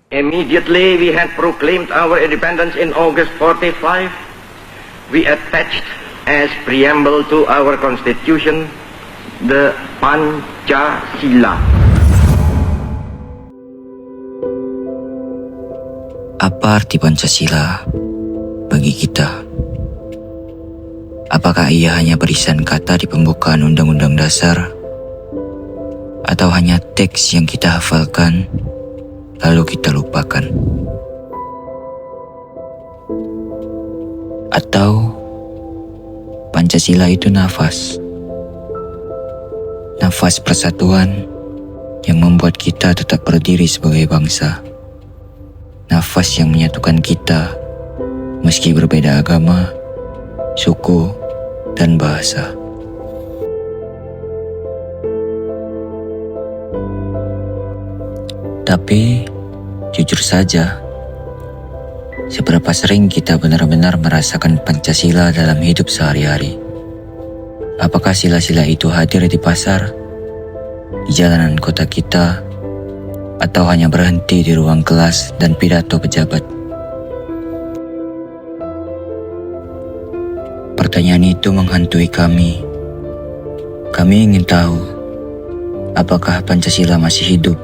Immediately we had proclaimed our independence in August 45, we attached as preamble to our constitution the Pancasila. Apa arti Pancasila bagi kita? Apakah ia hanya barisan kata di pembukaan Undang-Undang Dasar? Atau hanya teks yang kita hafalkan lalu kita lupakan? Atau Pancasila itu nafas persatuan yang membuat kita tetap berdiri sebagai bangsa. Nafas yang menyatukan kita meski berbeda agama, suku, dan bahasa. Tapi, jujur saja, seberapa sering kita benar-benar merasakan Pancasila dalam hidup sehari-hari? Apakah sila-sila itu hadir di pasar, di jalanan kota kita, atau hanya berhenti di ruang kelas dan pidato pejabat? Pertanyaan itu menghantui kami. Kami ingin tahu, apakah Pancasila masih hidup?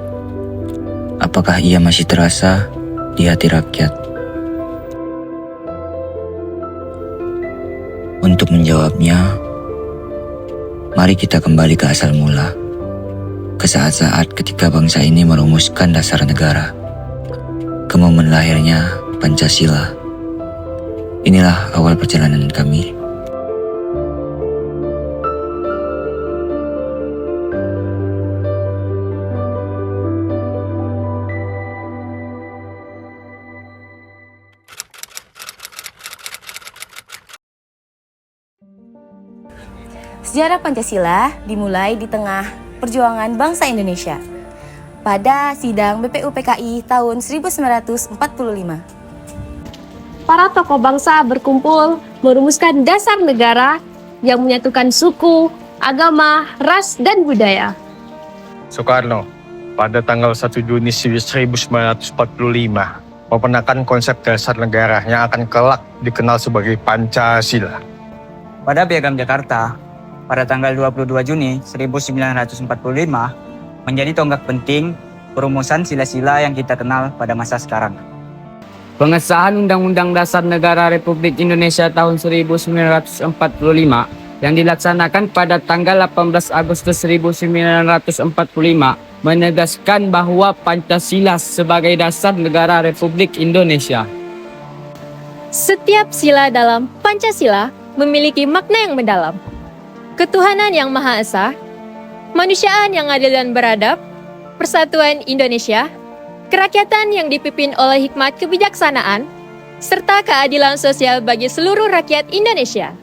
Apakah ia masih terasa di hati rakyat? Untuk menjawabnya, mari kita kembali ke asal mula, ke saat-saat ketika bangsa ini merumuskan dasar negara, ke momen lahirnya Pancasila. Inilah awal perjalanan kami. Sejarah Pancasila dimulai di tengah perjuangan bangsa Indonesia pada sidang BPUPKI tahun 1945. Para tokoh bangsa berkumpul merumuskan dasar negara yang menyatukan suku, agama, ras, dan budaya. Soekarno, pada tanggal 1 Juni 1945, memperkenalkan konsep dasar negara yang akan kelak dikenal sebagai Pancasila. Pada Piagam Jakarta, pada tanggal 22 Juni 1945, menjadi tonggak penting perumusan sila-sila yang kita kenal pada masa sekarang. Pengesahan Undang-Undang Dasar Negara Republik Indonesia tahun 1945 yang dilaksanakan pada tanggal 18 Agustus 1945 menegaskan bahwa Pancasila sebagai dasar negara Republik Indonesia. Setiap sila dalam Pancasila memiliki makna yang mendalam. Ketuhanan yang Maha Esa, kemanusiaan yang adil dan beradab, persatuan Indonesia, kerakyatan yang dipimpin oleh hikmat kebijaksanaan, serta keadilan sosial bagi seluruh rakyat Indonesia.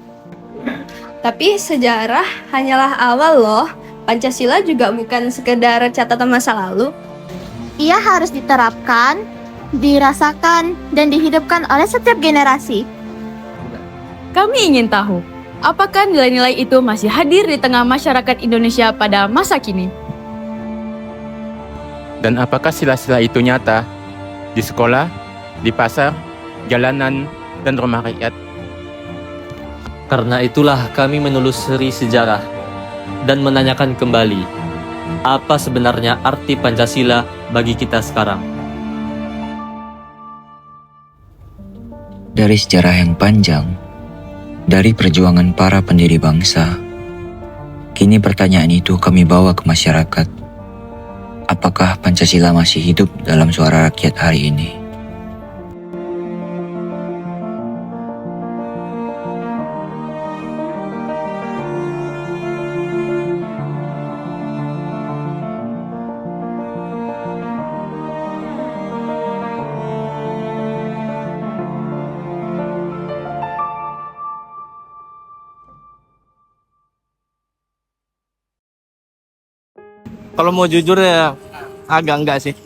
Tapi sejarah hanyalah awal loh. Pancasila juga bukan sekedar catatan masa lalu. Ia harus diterapkan, dirasakan, dan dihidupkan oleh setiap generasi. Kami ingin tahu, apakah nilai-nilai itu masih hadir di tengah masyarakat Indonesia pada masa kini? Dan apakah sila-sila itu nyata di sekolah, di pasar, jalanan, dan rumah rakyat? Karena itulah kami menelusuri sejarah dan menanyakan kembali, apa sebenarnya arti Pancasila bagi kita sekarang? Dari sejarah yang panjang, dari perjuangan para pendiri bangsa, kini pertanyaan itu kami bawa ke masyarakat. Apakah Pancasila masih hidup dalam suara rakyat hari ini? Kalau mau jujur ya agak enggak sih.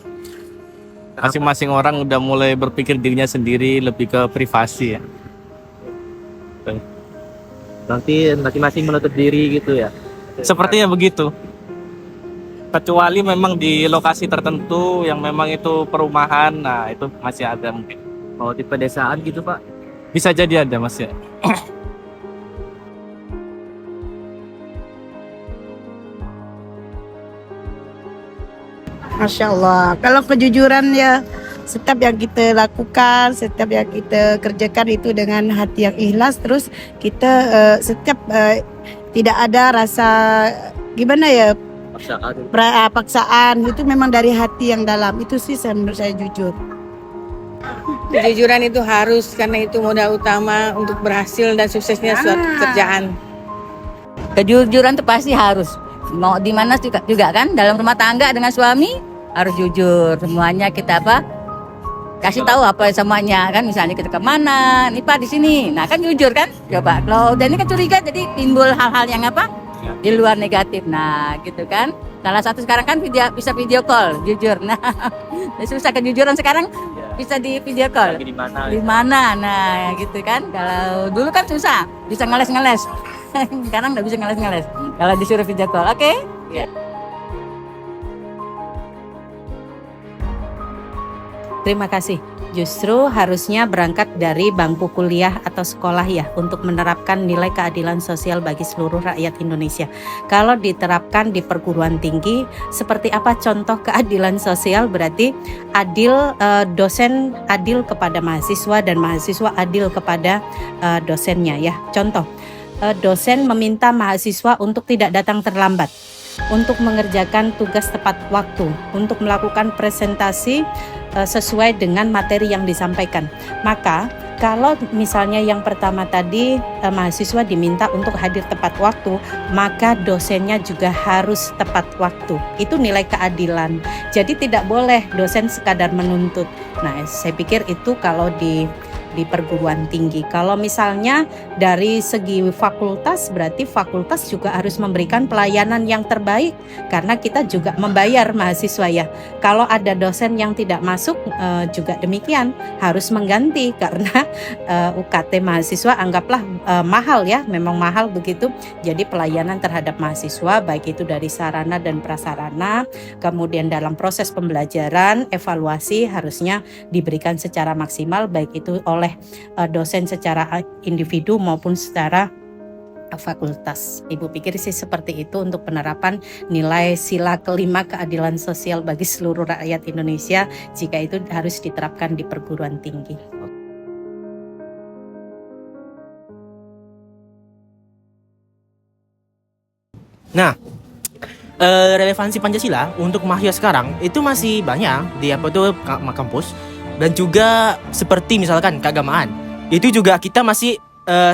Masing-masing orang udah mulai berpikir dirinya sendiri, lebih ke privasi ya. Nanti masing-masing menutup diri gitu ya? Sepertinya begitu. Kecuali memang di lokasi tertentu yang memang itu perumahan, nah itu masih ada mungkin. Oh, di pedesaan gitu, Pak? Bisa jadi ada Mas ya. Masya Allah, kalau kejujuran ya setiap yang kita lakukan, setiap yang kita kerjakan itu dengan hati yang ikhlas, terus kita setiap tidak ada rasa gimana ya paksaan, itu memang dari hati yang dalam, itu sih menurut saya jujur. Kejujuran itu harus, karena itu modal utama untuk berhasil dan suksesnya suatu kerjaan. Kejujuran itu pasti harus. Mau di mana juga kan, dalam rumah tangga dengan suami harus jujur. Semuanya kita kasih tahu apa semuanya kan, misalnya kita kemana, nih Pak di sini. Nah kan jujur kan, coba. Kalau udah ini kan curiga, jadi timbul hal-hal yang di luar negatif. Nah gitu kan. Salah satu sekarang kan bisa video call, jujur. Nah susah kejujuran sekarang bisa di video call. Di mana? Nah gitu kan. Kalau dulu kan susah, bisa ngeles. Sekarang nggak bisa ngeles kalau disuruh video call. Oke? Yeah. Terima kasih. Justru harusnya berangkat dari bangku kuliah atau sekolah ya, untuk menerapkan nilai keadilan sosial bagi seluruh rakyat Indonesia. Kalau diterapkan di perguruan tinggi, seperti apa contoh keadilan sosial? Berarti dosen adil kepada mahasiswa dan mahasiswa adil kepada dosennya ya. Contoh, dosen meminta mahasiswa untuk tidak datang terlambat, untuk mengerjakan tugas tepat waktu, untuk melakukan presentasi sesuai dengan materi yang disampaikan. Maka kalau misalnya yang pertama tadi mahasiswa diminta untuk hadir tepat waktu, maka dosennya juga harus tepat waktu. Itu nilai keadilan. Jadi tidak boleh dosen sekadar menuntut. Nah, saya pikir itu kalau di perguruan tinggi. Kalau misalnya dari segi fakultas, berarti fakultas juga harus memberikan pelayanan yang terbaik, karena kita juga membayar mahasiswa ya. Kalau ada dosen yang tidak masuk juga demikian, harus mengganti, karena UKT mahasiswa anggaplah mahal ya, memang mahal begitu. Jadi pelayanan terhadap mahasiswa, baik itu dari sarana dan prasarana, kemudian dalam proses pembelajaran, evaluasi harusnya diberikan secara maksimal, baik itu oleh dosen secara individu maupun secara fakultas. Ibu pikir sih seperti itu untuk penerapan nilai sila kelima keadilan sosial bagi seluruh rakyat Indonesia, jika itu harus diterapkan di perguruan tinggi. Nah, relevansi Pancasila untuk mahasiswa sekarang itu masih banyak di kampus. Dan juga seperti misalkan keagamaan, itu juga kita masih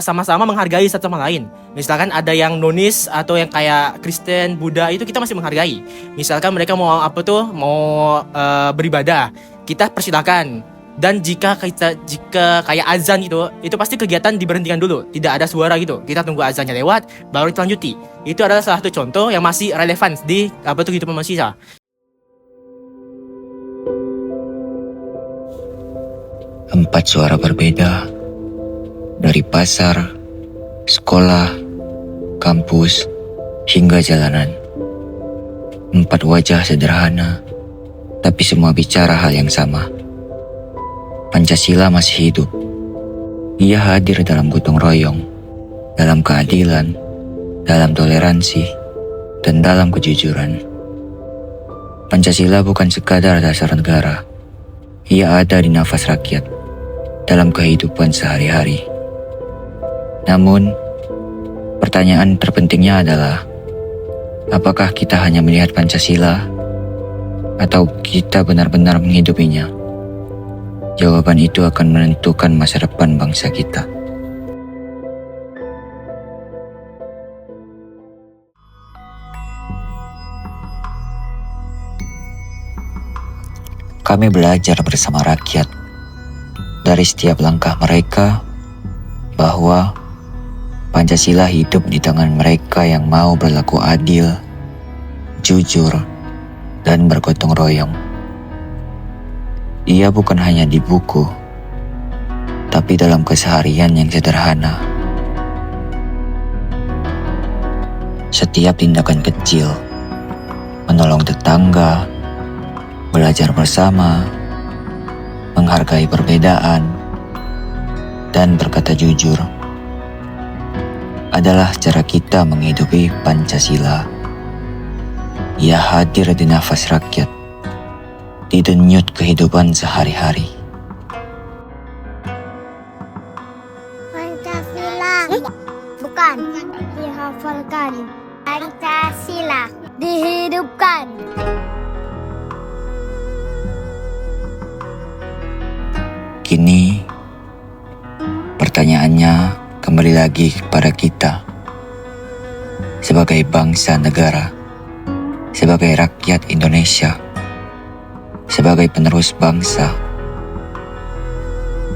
sama-sama menghargai satu sama lain. Misalkan ada yang nonis atau yang kayak Kristen, Buddha, itu kita masih menghargai. Misalkan mereka mau beribadah, kita persilakan. Dan jika kayak azan itu pasti kegiatan diberhentikan dulu, tidak ada suara gitu. Kita tunggu azannya lewat, baru dilanjuti. Itu adalah salah satu contoh yang masih relevan di kehidupan mahasiswa. Empat suara berbeda, dari pasar, sekolah, kampus, hingga jalanan. Empat wajah sederhana, tapi semua bicara hal yang sama. Pancasila masih hidup. Ia hadir dalam gotong royong, dalam keadilan, dalam toleransi, dan dalam kejujuran. Pancasila bukan sekadar dasar negara. Ia ada di nafas rakyat, dalam kehidupan sehari-hari. Namun, pertanyaan terpentingnya adalah, apakah kita hanya melihat Pancasila atau kita benar-benar menghidupinya? Jawaban itu akan menentukan masa depan bangsa kita. Kami belajar bersama rakyat dari setiap langkah mereka bahwa Pancasila hidup di tangan mereka yang mau berlaku adil, jujur, dan bergotong royong. Ia bukan hanya di buku, tapi dalam keseharian yang sederhana. Setiap tindakan kecil, menolong tetangga, belajar bersama, menghargai perbedaan, dan berkata jujur adalah cara kita menghidupi Pancasila. Ia hadir di nafas rakyat, di denyut kehidupan sehari-hari. Pancasila bukan dihafalkan, Pancasila dihidupkan. Kini pertanyaannya kembali lagi kepada kita sebagai bangsa negara, sebagai rakyat Indonesia, sebagai penerus bangsa.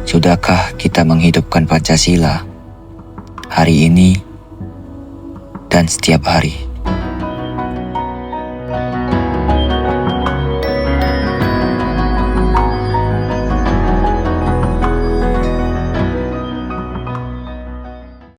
Sudahkah kita menghidupkan Pancasila hari ini dan setiap hari?